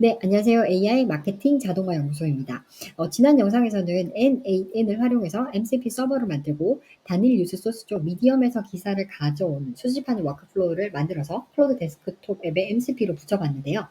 네, 안녕하세요. AI 마케팅 자동화 연구소입니다. 지난 영상에서는 N8N을 활용해서 MCP 서버를 만들고 단일 뉴스 소스 쪽 미디엄에서 기사를 가져온 수집하는 워크플로우를 만들어서 클로드 데스크톱 앱에 MCP로 붙여봤는데요.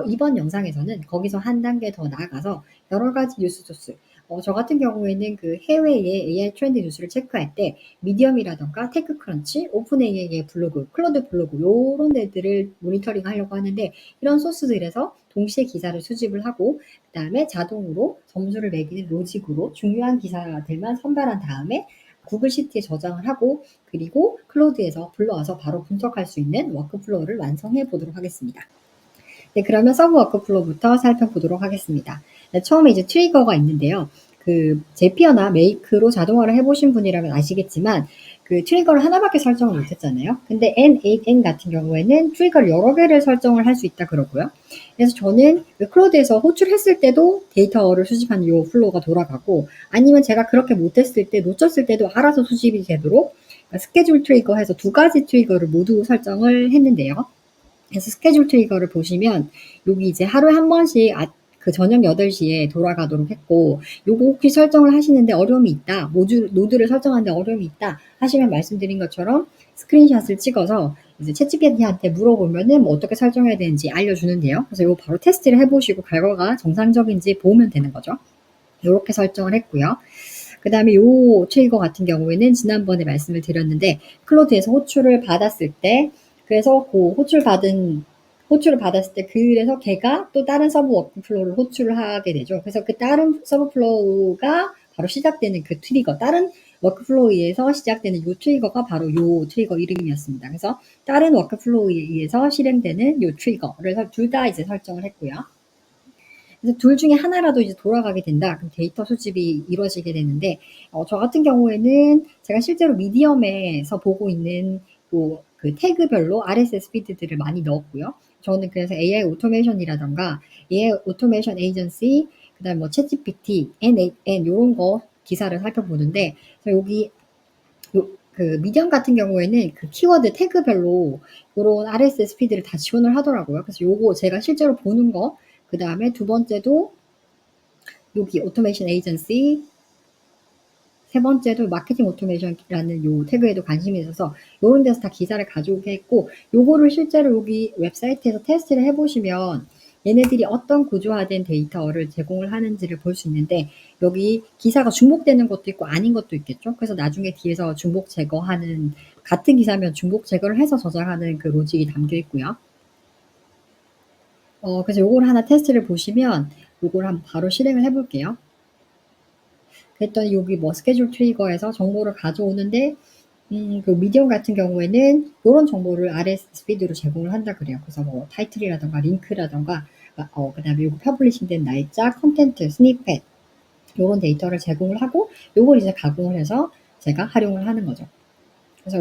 이번 영상에서는 거기서 한 단계 더 나아가서 여러 가지 뉴스 소스, 저 같은 경우에는 그 해외의 AI 트렌드 뉴스를 체크할 때 미디엄이라던가 테크크런치, 오픈 AI의 블로그, 클로드 블로그 요런 데들을 모니터링 하려고 하는데 이런 소스들에서 동시에 기사를 수집을 하고 그다음에 자동으로 점수를 매기는 로직으로 중요한 기사들만 선별한 다음에 구글 시트에 저장을 하고 그리고 클로드에서 불러와서 바로 분석할 수 있는 워크플로우를 완성해 보도록 하겠습니다. 네, 그러면 서브 워크플로우부터 살펴보도록 하겠습니다. 네, 처음에 이제 트리거가 있는데요. 그 제피어나 메이크로 자동화를 해보신 분이라면 아시겠지만 그 트리거를 하나밖에 설정을 못했잖아요. 근데 N8N 같은 경우에는 트리거를 여러 개를 설정을 할 수 있다 그러고요. 그래서 저는 그 클로드에서 호출했을 때도 데이터를 수집하는 이 플로우가 돌아가고 아니면 제가 그렇게 못했을 때 놓쳤을 때도 알아서 수집이 되도록 스케줄 트리거 해서 두 가지 트리거를 모두 설정을 했는데요. 그래서 스케줄 트리거를 보시면 여기 이제 하루에 한 번씩 그 저녁 8시에 돌아가도록 했고 요거 혹시 설정을 하시는데 어려움이 있다. 노드를 설정하는데 어려움이 있다 하시면 말씀드린 것처럼 스크린샷을 찍어서 이제 챗GPT한테 물어보면은 뭐 어떻게 설정해야 되는지 알려주는데요. 그래서 이거 바로 테스트를 해보시고 결과가 정상적인지 보면 되는 거죠. 요렇게 설정을 했고요. 그 다음에 요 트리거 같은 경우에는 지난번에 말씀을 드렸는데 클로드에서 호출을 받았을 때 그래서 그 호출을 받았을 때 그래서 걔가 또 다른 서브 워크플로우를 호출을 하게 되죠. 그래서 그 다른 서브 플로우가 바로 시작되는 그 트리거, 다른 워크플로우에서 시작되는 요 트리거가 바로 요 트리거 이름이었습니다. 그래서 다른 워크플로우에 의해서 실행되는 요 트리거를 둘 다 이제 설정을 했고요. 그래서 둘 중에 하나라도 이제 돌아가게 된다. 그럼 데이터 수집이 이루어지게 되는데, 저 같은 경우에는 제가 실제로 미디엄에서 보고 있는 그 태그별로 RSS 피드들을 많이 넣었고요. 저는 그래서 AI 오토메이션이라던가 AI 오토메이션 에이전시, 그다음에 뭐 챗GPT, N8N 이런 거 기사를 살펴보는데 여기 그 미디엄 같은 경우에는 그 키워드 태그별로 이런 RSS 피드를 다 지원을 하더라고요. 그래서 요거 제가 실제로 보는 거, 그 다음에 두 번째도 여기 오토메이션 에이전시, 세 번째도 마케팅 오토메이션이라는 요 태그에도 관심이 있어서 요런 데서 다 기사를 가져오게 했고 요거를 실제로 여기 웹사이트에서 테스트를 해보시면 얘네들이 어떤 구조화된 데이터를 제공을 하는지를 볼 수 있는데 여기 기사가 중복되는 것도 있고 아닌 것도 있겠죠. 그래서 나중에 뒤에서 중복 제거하는 같은 기사면 중복 제거를 해서 저장하는 그 로직이 담겨 있고요. 그래서 요걸 하나 테스트를 보시면 요걸 한번 바로 실행을 해볼게요. 그랬더니 여기 뭐 스케줄 트리거에서 정보를 가져오는데 그 미디엄 같은 경우에는 이런 정보를 RSS 피드로 제공을 한다 그래요. 그래서 뭐 타이틀이라던가 링크라던가 그다음에 요거 퍼블리싱된 날짜, 컨텐트, 스니펫 요런 데이터를 제공을 하고 요걸 이제 가공을 해서 제가 활용을 하는 거죠. 그래서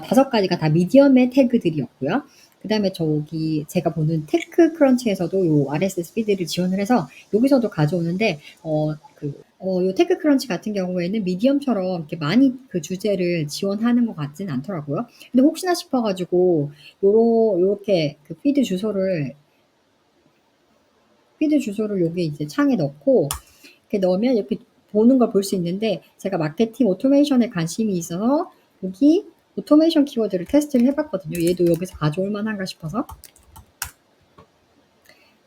다섯 가지가 다 미디엄의 태그들이었고요. 그 다음에 저기 제가 보는 테크 크런치에서도 요 RSS 피드를 지원을 해서 여기서도 가져오는데, 요 테크 크런치 같은 경우에는 미디엄처럼 이렇게 많이 그 주제를 지원하는 것 같지는 않더라고요. 근데 혹시나 싶어가지고, 요렇게 그 피드 주소를 여기 이제 창에 넣고, 이렇게 넣으면 이렇게 보는 걸 볼 수 있는데 제가 마케팅 오토메이션에 관심이 있어서 여기 오토메이션 키워드를 테스트를 해봤거든요. 얘도 여기서 가져올 만한가 싶어서.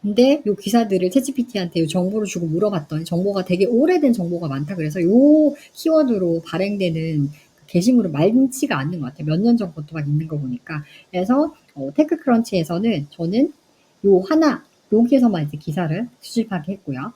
근데 요 기사들을 챗GPT한테 요 정보를 주고 물어봤더니 정보가 되게 오래된 정보가 많다 그래서 요 키워드로 발행되는 게시물은 많지가 않는 것 같아요. 몇 년 전 것도 막 있는 거 보니까. 그래서 테크크런치에서는 저는 요 하나 여기에서만 이제 기사를 수집하게 했고요.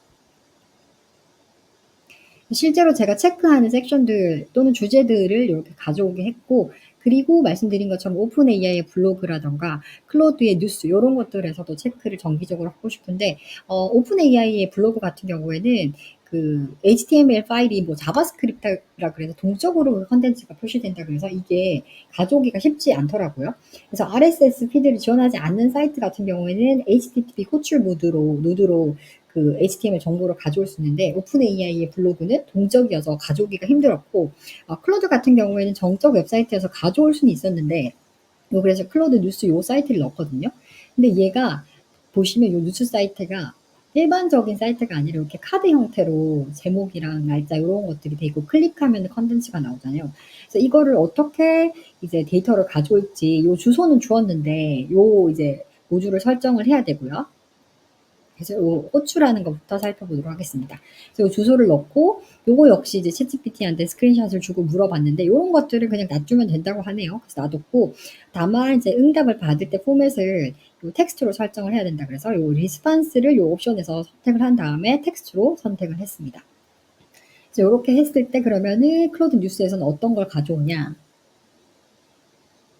실제로 제가 체크하는 섹션들 또는 주제들을 이렇게 가져오게 했고 그리고 말씀드린 것처럼 오픈 AI의 블로그라던가 클로드의 뉴스 이런 것들에서도 체크를 정기적으로 하고 싶은데 오픈 AI의 블로그 같은 경우에는 그 HTML 파일이 뭐 자바스크립트라 그래서 동적으로 그 컨텐츠가 표시된다 그래서 이게 가져오기가 쉽지 않더라고요. 그래서 RSS 피드를 지원하지 않는 사이트 같은 경우에는 HTTP 호출 노드로 그 HTML 정보를 가져올 수 있는데 오픈 AI의 블로그는 동적이어서 가져오기가 힘들었고 클로드 같은 경우에는 정적 웹사이트에서 가져올 수는 있었는데 그래서 클로드 뉴스 요 사이트를 넣었거든요. 근데 얘가 보시면 요 뉴스 사이트가 일반적인 사이트가 아니라 이렇게 카드 형태로 제목이랑 날짜 요런 것들이 돼 있고 클릭하면은 컨텐츠가 나오잖아요. 그래서 이거를 어떻게 이제 데이터를 가져올지 요 주소는 주었는데 요 이제 모듈을 설정을 해야 되고요. 그래서 요 호출하는 것부터 살펴보도록 하겠습니다. 그래서 요 주소를 넣고 요거 역시 이제 챗GPT한테 스크린샷을 주고 물어봤는데 요런 것들을 그냥 놔두면 된다고 하네요. 그래서 놔뒀고 다만 이제 응답을 받을 때 포맷을 요 텍스트로 설정을 해야 된다 그래서 요 리스판스를 요 옵션에서 선택을 한 다음에 텍스트로 선택을 했습니다. 그래서 요렇게 했을 때 그러면은 클로드 뉴스에서는 어떤 걸 가져오냐?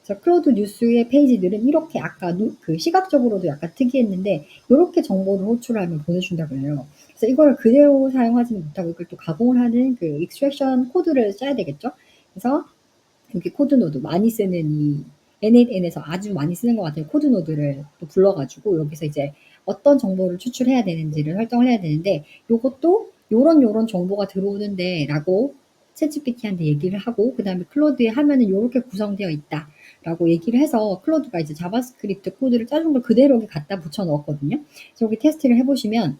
그래서 클로드 뉴스의 페이지들은 이렇게 아까 그 시각적으로도 약간 특이했는데 이렇게 정보를 호출하면 보내준다고 해요. 그래서 이걸 그대로 사용하지는 못하고 이걸 또 가공을 하는 그 익스트랙션 코드를 써야 되겠죠. 그래서 여기 코드 노드 많이 쓰는 이 N8N에서 아주 많이 쓰는 것 같아요. 코드 노드를 또 불러가지고 여기서 이제 어떤 정보를 추출해야 되는지를 설정을 해야 되는데 요것도 요런 정보가 들어오는데 라고 챗GPT한테 얘기를 하고 그 다음에 클로드에 하면은 요렇게 구성되어 있다 라고 얘기를 해서 클로드가 이제 자바스크립트 코드를 짜준 걸 그대로 여기 갖다 붙여 넣었거든요. 그래서 여기 테스트를 해보시면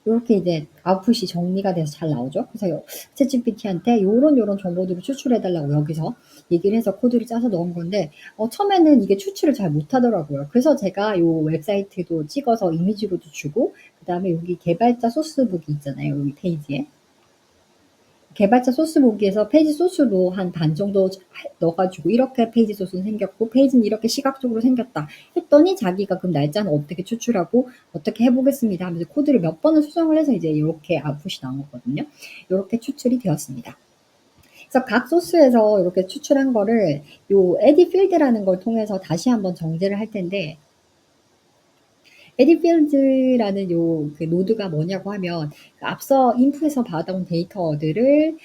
이렇게 이제 아웃풋이 정리가 돼서 잘 나오죠. 그래서 챗GPT한테 요런 정보들을 추출해달라고 여기서 얘기를 해서 코드를 짜서 넣은 건데, 처음에는 이게 추출을 잘 못하더라고요. 그래서 제가 요 웹사이트도 찍어서 이미지로도 주고, 그 다음에 여기 개발자 소스북이 있잖아요. 여기 페이지에. 개발자 소스 보기에서 페이지 소스도 한 반 정도 넣어가지고 이렇게 페이지 소스는 생겼고 페이지는 이렇게 시각적으로 생겼다 했더니 자기가 그럼 날짜는 어떻게 추출하고 어떻게 해보겠습니다 하면서 코드를 몇 번을 수정을 해서 이제 이렇게 아웃풋이 나온 거거든요. 이렇게 추출이 되었습니다. 그래서 각 소스에서 이렇게 추출한 거를 요 에디 필드라는 걸 통해서 다시 한번 정제를 할 텐데 에디필드라는 요 그 노드가 뭐냐고 하면 앞서 인풋에서 받아온 데이터들을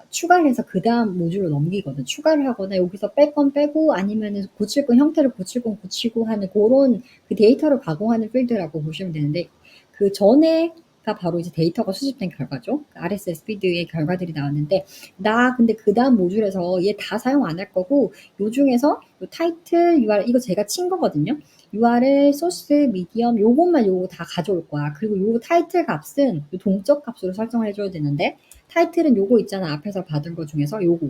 추가를 해서 그 다음 모듈로 넘기거든. 추가를 하거나 여기서 뺄 건 빼고 아니면은 고칠 건 형태를 고칠 건 고치고 하는 그런 그 데이터를 가공하는 필드라고 보시면 되는데 그 전에가 바로 이제 데이터가 수집된 결과죠. RSS 피드의 결과들이 나왔는데 나 근데 그 다음 모듈에서 얘 다 사용 안 할 거고 요 중에서 요 타이틀 URL 이거 제가 친 거거든요. URL, 소스, 미디엄 요것만 요거 다 가져올 거야. 그리고 요 타이틀 값은 요 동적 값으로 설정을 해줘야 되는데 타이틀은 요거 있잖아. 앞에서 받은 거 중에서 요거.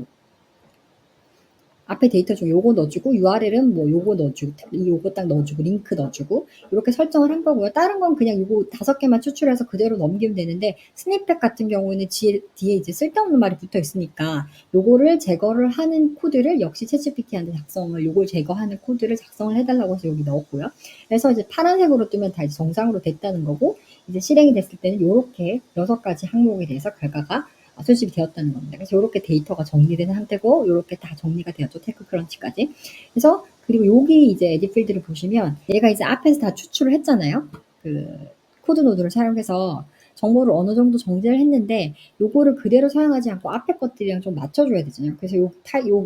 앞에 데이터 중에 요거 넣어주고 URL은 뭐 요거 넣어주고 요거 딱 넣어주고 링크 넣어주고 이렇게 설정을 한 거고요. 다른 건 그냥 요거 5개만 추출해서 그대로 넘기면 되는데 스니펫 같은 경우는 뒤에 이제 쓸데없는 말이 붙어 있으니까 요거를 제거를 하는 코드를 역시 챗GPT한테 작성을 요걸 제거하는 코드를 작성을 해달라고 해서 여기 넣었고요. 그래서 이제 파란색으로 뜨면 다 이제 정상으로 됐다는 거고 이제 실행이 됐을 때는 요렇게 6가지 항목에 대해서 결과가 수집이 되었다는 겁니다. 그래서 이렇게 데이터가 정리된 상태고 이렇게 다 정리가 되었죠. 테크크런치까지. 그래서 그리고 여기 이제 에디필드를 보시면 얘가 이제 앞에서 다 추출을 했잖아요. 그 코드 노드를 사용해서 정보를 어느 정도 정제를 했는데 요거를 그대로 사용하지 않고 앞에 것들이랑 좀 맞춰줘야 되잖아요. 그래서 요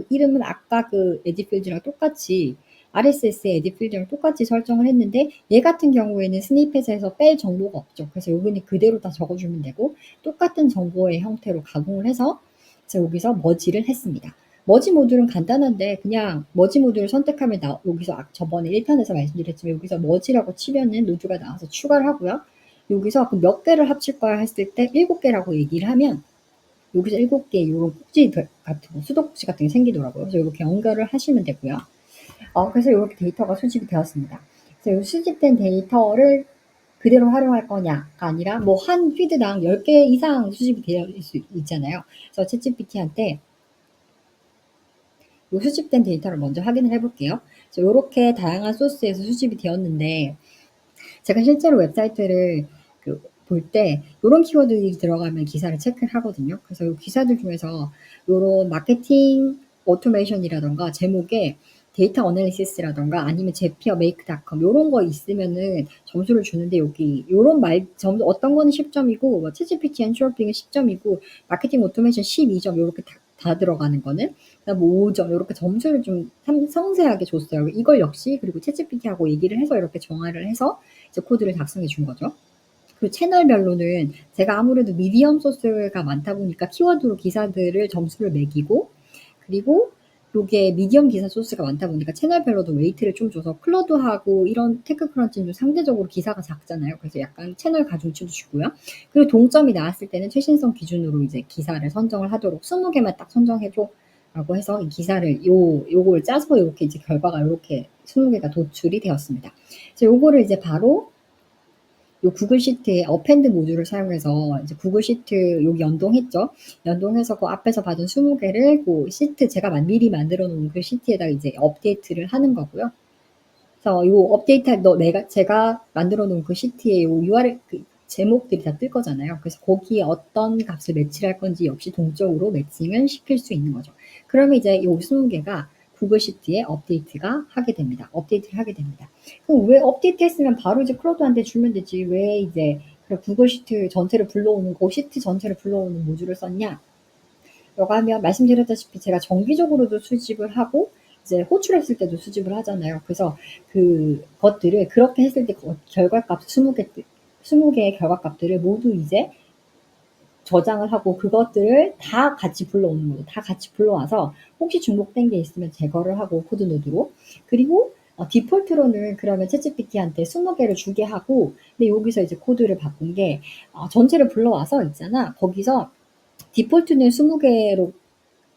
이름은 아까 그 에디필드랑 똑같이 RSS의 에디필드랑 똑같이 설정을 했는데 얘 같은 경우에는 스니펫에서 뺄 정보가 없죠. 그래서 여기는 그대로 다 적어주면 되고 똑같은 정보의 형태로 가공을 해서 여기서 머지를 했습니다. 머지 모듈은 간단한데 그냥 머지 모듈을 선택하면 여기서 저번에 1편에서 말씀드렸지만 여기서 머지라고 치면은 노드가 나와서 추가를 하고요. 여기서 몇 개를 합칠 거야 했을 때 7개라고 얘기를 하면 여기서 7개 이런 꼭지 같은 거, 수도꼭지 같은 게 생기더라고요. 그래서 이렇게 연결을 하시면 되고요. 그래서 이렇게 데이터가 수집이 되었습니다. 그래서 이 수집된 데이터를 그대로 활용할 거냐가 아니라 뭐 한 피드당 10개 이상 수집이 되어 있잖아요. 그래서 챗GPT한테 이 수집된 데이터를 먼저 확인을 해볼게요. 이렇게 다양한 소스에서 수집이 되었는데 제가 실제로 웹사이트를 볼 때 이런 키워드들이 들어가면 기사를 체크를 하거든요. 그래서 이 기사들 중에서 이런 마케팅 오토메이션이라던가 제목에 데이터 어널리시스라던가 아니면 제피어 메이크닷컴 이런 거 있으면은 점수를 주는데 여기 이런 점수 어떤 거는 10점이고 뭐 챗GPT 엔트로핑은 10점이고 마케팅 오토메이션 12점 이렇게 다 들어가는 거는 그다음 5점 이렇게 점수를 좀 성세하게 줬어요. 이걸 역시 그리고 챗GPT하고 얘기를 해서 이렇게 정화를 해서 이제 코드를 작성해 준 거죠. 그 채널별로는 제가 아무래도 미디엄 소스가 많다 보니까 키워드로 기사들을 점수를 매기고 그리고 요게 미디엄 기사 소스가 많다 보니까 채널별로도 웨이트를 좀 줘서 클로드하고 이런 테크크런치는 좀 상대적으로 기사가 작잖아요. 그래서 약간 채널 가중치도 주고요. 그리고 동점이 나왔을 때는 최신성 기준으로 이제 기사를 선정을 하도록 20개만 딱 선정해줘 라고 해서 이 기사를 요걸 짜서 요렇게 이제 결과가 요렇게 20개가 도출이 되었습니다. 그래서 요거를 이제 바로 요 구글 시트의 어펜드 모듈을 사용해서 이제 구글 시트 여기 연동했죠. 연동해서 그 앞에서 받은 20개를 그 시트 제가 미리 만들어 놓은 그 시트에다가 이제 업데이트를 하는 거고요. 그래서 요 업데이트 제가 만들어 놓은 그 시트에 요 URL 그 제목들이 다 뜰 거잖아요. 그래서 거기에 어떤 값을 매치를 할 건지 역시 동적으로 매칭을 시킬 수 있는 거죠. 그러면 이제 요 20개가 구글 시트에 업데이트가 하게 됩니다. 업데이트를 하게 됩니다. 그럼 왜 업데이트 했으면 바로 이제 클로드한테 주면 되지 왜 이제 구글 시트 전체를 불러오는 그 시트 전체를 불러오는 모듈을 썼냐? 라고 하면 말씀드렸다시피 제가 정기적으로도 수집을 하고 이제 호출했을 때도 수집을 하잖아요. 그래서 그 것들을 그렇게 했을 때 결과값 20개의 결과값들을 모두 이제 저장을 하고 그것들을 다 같이 불러오는 거죠. 다 같이 불러와서 혹시 중복된 게 있으면 제거를 하고 코드 노드로. 그리고 디폴트로는 그러면 챗GPT한테 20개를 주게 하고 근데 여기서 이제 코드를 바꾼 게 전체를 불러와서 있잖아. 거기서 디폴트는 20개로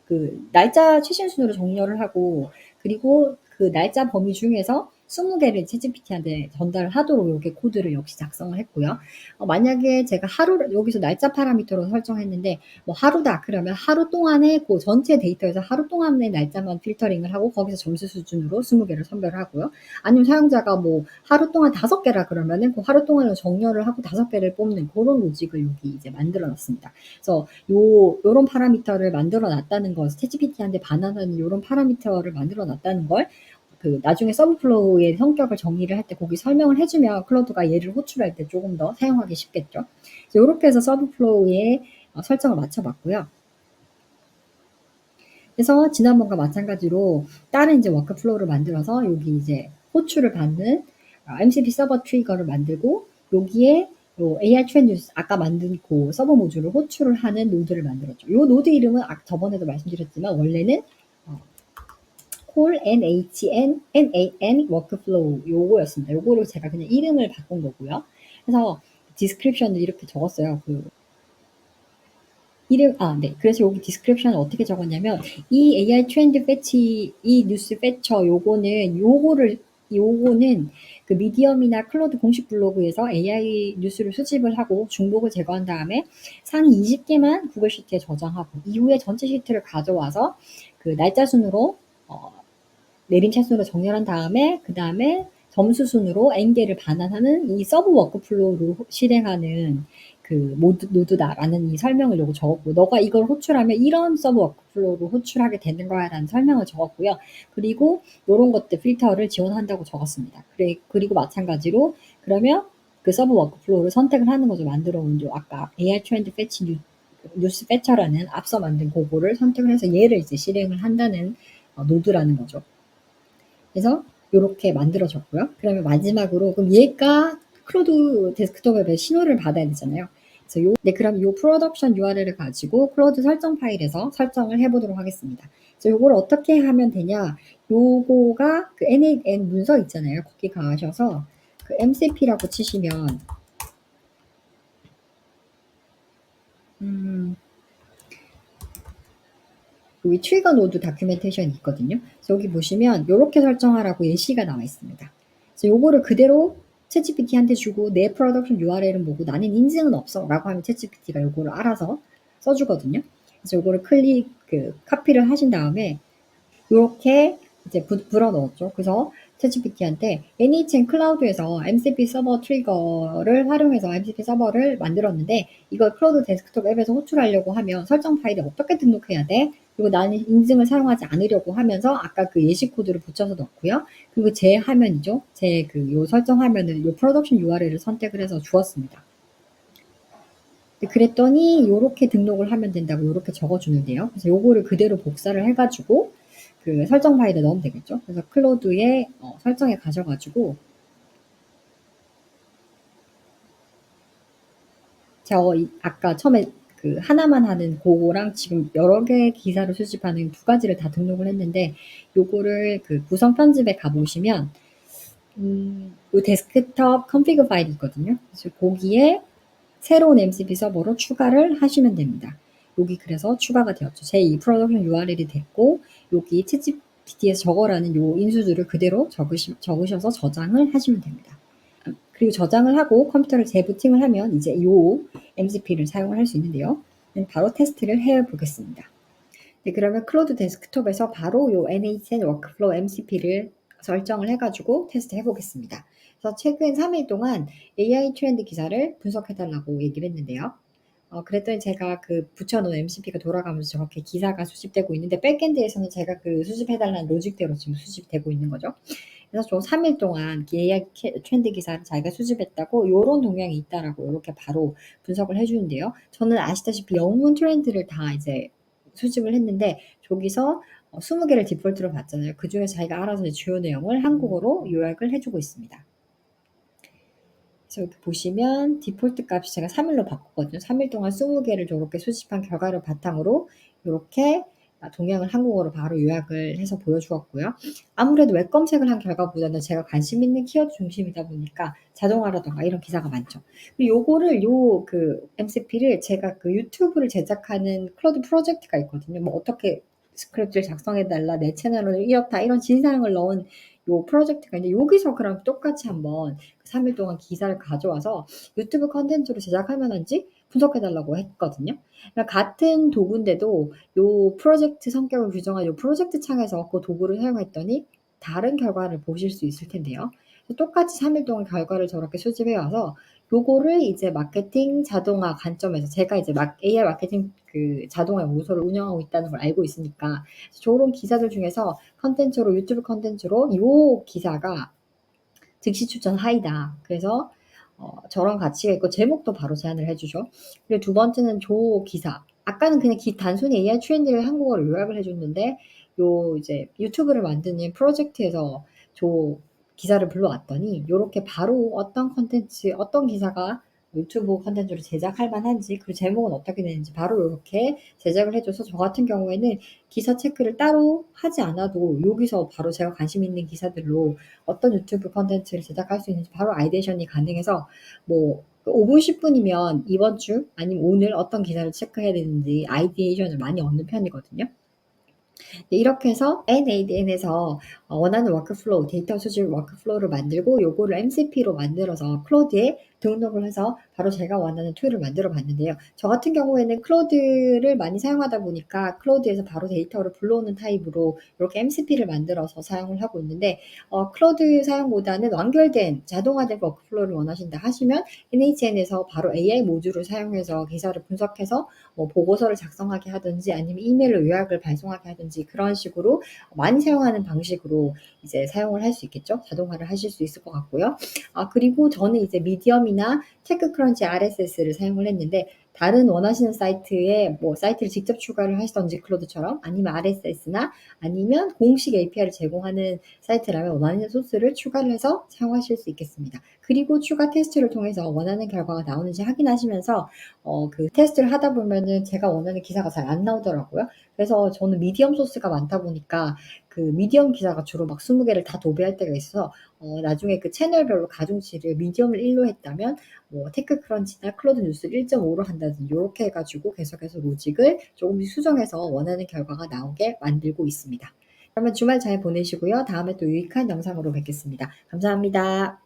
그 날짜 최신 순으로 정렬을 하고 그리고 그 날짜 범위 중에서 20개를 챗GPT한테 전달을 하도록 이렇게 코드를 역시 작성을 했고요. 만약에 제가 하루를 여기서 날짜 파라미터로 설정했는데 뭐 하루다 그러면 하루 동안에 그 전체 데이터에서 하루 동안의 날짜만 필터링을 하고 거기서 점수 수준으로 20개를 선별하고요. 아니면 사용자가 뭐 하루 동안 5개라 그러면은 그 하루 동안을 정렬을 하고 5개를 뽑는 그런 로직을 여기 이제 만들어 놨습니다. 그래서 요런 파라미터를 만들어 놨다는 거, 챗GPT한테 반환하는 요런 파라미터를 만들어 놨다는 걸 그 나중에 서브플로우의 성격을 정의를 할 때 거기 설명을 해주면 클로드가 얘를 호출할 때 조금 더 사용하기 쉽겠죠. 이렇게 해서 서브플로우의 설정을 맞춰봤고요. 그래서 지난번과 마찬가지로 다른 이제 워크플로우를 만들어서 여기 이제 호출을 받는 MCP 서버 트리거를 만들고 여기에 요 AI 트렌드 뉴스 아까 만든 그 서버 모듈을 호출을 하는 노드를 만들었죠. 요 노드 이름은 저번에도 말씀드렸지만 원래는 call NAN workflow 요거였습니다. 요거를 제가 그냥 이름을 바꾼 거고요. 그래서 디스크립션을 이렇게 적었어요. 네. 그래서 여기 디스크립션을 어떻게 적었냐면 이 AI 트렌드 패치, 이 뉴스 패처 요거는 그 미디엄이나 클로드 공식 블로그에서 AI 뉴스를 수집을 하고 중복을 제거한 다음에 상위 20개만 구글 시트에 저장하고 이후에 전체 시트를 가져와서 그 날짜 순으로 내림차 순으로 정렬한 다음에 그 다음에 점수 순으로 n개를 반환하는 이 서브 워크플로우로 실행하는 그 노드다라는 이 설명을 요거 적었고 너가 이걸 호출하면 이런 서브 워크플로우로 호출하게 되는 거야 라는 설명을 적었고요. 그리고 요런 것들 필터를 지원한다고 적었습니다. 그리고 마찬가지로 그러면 그 서브 워크플로우를 선택을 하는 거죠. 만들어 온 요 아까 AI 트렌드 패치 뉴스 패처라는 앞서 만든 그거를 선택을 해서 얘를 이제 실행을 한다는 노드라는 거죠. 그래서 이렇게 만들어졌고요. 그러면 마지막으로 그럼 얘가 클로드 데스크톱 앱에 신호를 받아야 되잖아요. 그래서 그럼 이 프로덕션 URL을 가지고 클로드 설정 파일에서 설정을 해보도록 하겠습니다. 그래서 요걸 어떻게 하면 되냐? 요거가 그 NAN 문서 있잖아요. 거기 가셔서 그 MCP라고 치시면 여기 트리거 노드 다큐멘테이션이 있거든요. 그래서 여기 보시면 이렇게 설정하라고 예시가 나와 있습니다. 그래서 요거를 그대로 챗GPT한테 주고 내 프로덕션 URL은 뭐고 나는 인증은 없어 라고 하면 챗GPT가 요거를 알아서 써주거든요. 그래서 요거를 카피를 하신 다음에 요렇게 이제 불어 넣었죠. 그래서 챗GPT한테 NHN 클라우드에서 MCP 서버 트리거를 활용해서 MCP 서버를 만들었는데 이걸 클라우드 데스크톱 앱에서 호출하려고 하면 설정 파일에 어떻게 등록해야 돼? 그리고 나는 인증을 사용하지 않으려고 하면서 아까 그 예시 코드를 붙여서 넣고요. 그리고 제 화면이죠. 요 설정 화면을 요 프로덕션 URL을 선택을 해서 주었습니다. 그랬더니 요렇게 등록을 하면 된다고 요렇게 적어주는데요. 그래서 요거를 그대로 복사를 해가지고 그 설정 파일에 넣으면 되겠죠. 그래서 클로드의 설정에 가셔가지고 제가 아까 처음에 그 하나만 하는 그거랑 지금 여러 개의 기사를 수집하는 두 가지를 다 등록을 했는데 요거를 그 구성 편집에 가보시면 요 데스크톱 컨피그 파일이 있거든요. 그래서 거기에 새로운 MCP 서버로 추가를 하시면 됩니다. 여기 그래서 추가가 되었죠. 제2 프로덕션 URL이 됐고 여기 챗GPT에서 적어라는 요 인수들을 그대로 적으셔서 저장을 하시면 됩니다. 그리고 저장을 하고 컴퓨터를 재부팅을 하면 이제 요 MCP를 사용을 할 수 있는데요. 바로 테스트를 해보겠습니다. 네, 그러면 클로드 데스크톱에서 바로 요 NHN 워크플로우 MCP를 설정을 해가지고 테스트 해보겠습니다. 그래서 최근 3일 동안 AI 트렌드 기사를 분석해달라고 얘기를 했는데요. 그랬더니 제가 그 붙여놓은 MCP가 돌아가면서 저렇게 기사가 수집되고 있는데 백엔드에서는 제가 그 수집해달라는 로직대로 지금 수집되고 있는 거죠. 그래서 좀 3일 동안 AI 트렌드 기사를 자기가 수집했다고 이런 동향이 있다라고 이렇게 바로 분석을 해주는데요. 저는 아시다시피 영문 트렌드를 다 이제 수집을 했는데 저기서 20개를 디폴트로 봤잖아요. 그 중에 자기가 알아서 주요 내용을 한국어로 요약을 해주고 있습니다. 그래서 여기 보시면 디폴트 값이 제가 3일로 바꿨거든요. 3일 동안 20개를 저렇게 수집한 결과를 바탕으로 이렇게 동향을 한국어로 바로 요약을 해서 보여주었고요. 아무래도 웹 검색을 한 결과보다는 제가 관심 있는 키워드 중심이다 보니까 자동화라던가 이런 기사가 많죠. 그리고 요거를 그 MCP를 제가 그 유튜브를 제작하는 클로드 프로젝트가 있거든요. 뭐 어떻게 스크립트를 작성해달라, 내 채널을 이렇다 이런 진사항을 넣은 요 프로젝트가 있는데 여기서 그럼 똑같이 한번 3일 동안 기사를 가져와서 유튜브 컨텐츠로 제작할 만한지 분석해달라고 했거든요. 그러니까 같은 도구인데도 요 프로젝트 성격을 규정한 요 프로젝트 창에서 그 도구를 사용했더니 다른 결과를 보실 수 있을 텐데요. 똑같이 3일 동안 결과를 저렇게 수집해 와서 요거를 이제 마케팅 자동화 관점에서 제가 이제 AI 마케팅 그 자동화 연구소를 운영하고 있다는 걸 알고 있으니까 저런 기사들 중에서 컨텐츠로 유튜브 컨텐츠로 요 기사가 즉시 추천 하이다. 그래서 저런 가치가 있고 제목도 바로 제안을 해주죠. 그리고 두 번째는 조 기사. 아까는 그냥 단순히 AI 트렌드를 한국어로 요약을 해줬는데 요 이제 유튜브를 만드는 프로젝트에서 조 기사를 불러왔더니 요렇게 바로 어떤 컨텐츠, 어떤 기사가 유튜브 컨텐츠로 제작할 만한지 그리고 제목은 어떻게 되는지 바로 이렇게 제작을 해줘서 저 같은 경우에는 기사 체크를 따로 하지 않아도 여기서 바로 제가 관심 있는 기사들로 어떤 유튜브 컨텐츠를 제작할 수 있는지 바로 아이데이션이 가능해서 뭐 5분, 10분이면 이번 주 아니면 오늘 어떤 기사를 체크해야 되는지 아이디에이션을 많이 얻는 편이거든요. 네, 이렇게 해서 N8N에서 원하는 워크플로우, 데이터 수집 워크플로우를 만들고 요거를 MCP로 만들어서 클로드에 등록을 해서 바로 제가 원하는 툴을 만들어 봤는데요. 저 같은 경우에는 클로드를 많이 사용하다 보니까 클로드에서 바로 데이터를 불러오는 타입으로 이렇게 MCP를 만들어서 사용을 하고 있는데 클로드 사용보다는 완결된 자동화된 워크플로우를 원하신다 하시면 NHN에서 바로 AI 모듈을 사용해서 기사를 분석해서 뭐 보고서를 작성하게 하든지 아니면 이메일로 요약을 발송하게 하든지 그런 식으로 많이 사용하는 방식으로 이제 사용을 할 수 있겠죠. 자동화를 하실 수 있을 것 같고요. 그리고 저는 이제 미디엄이나 테크크런치 RSS를 사용을 했는데 다른 원하시는 사이트에 뭐 사이트를 직접 추가를 하시던지 클로드처럼 아니면 RSS나 아니면 공식 API를 제공하는 사이트라면 원하는 소스를 추가를 해서 사용하실 수 있겠습니다. 그리고 추가 테스트를 통해서 원하는 결과가 나오는지 확인하시면서 그 테스트를 하다 보면은 제가 원하는 기사가 잘 안 나오더라고요. 그래서 저는 미디엄 소스가 많다 보니까 그 미디엄 기사가 주로 막 20개를 다 도배할 때가 있어서 나중에 그 채널별로 가중치를 미디엄을 1로 했다면 뭐 테크크런치나 클로드 뉴스를 1.5로 한다든지 요렇게 해가지고 계속해서 로직을 조금씩 수정해서 원하는 결과가 나오게 만들고 있습니다. 그러면 주말 잘 보내시고요. 다음에 또 유익한 영상으로 뵙겠습니다. 감사합니다.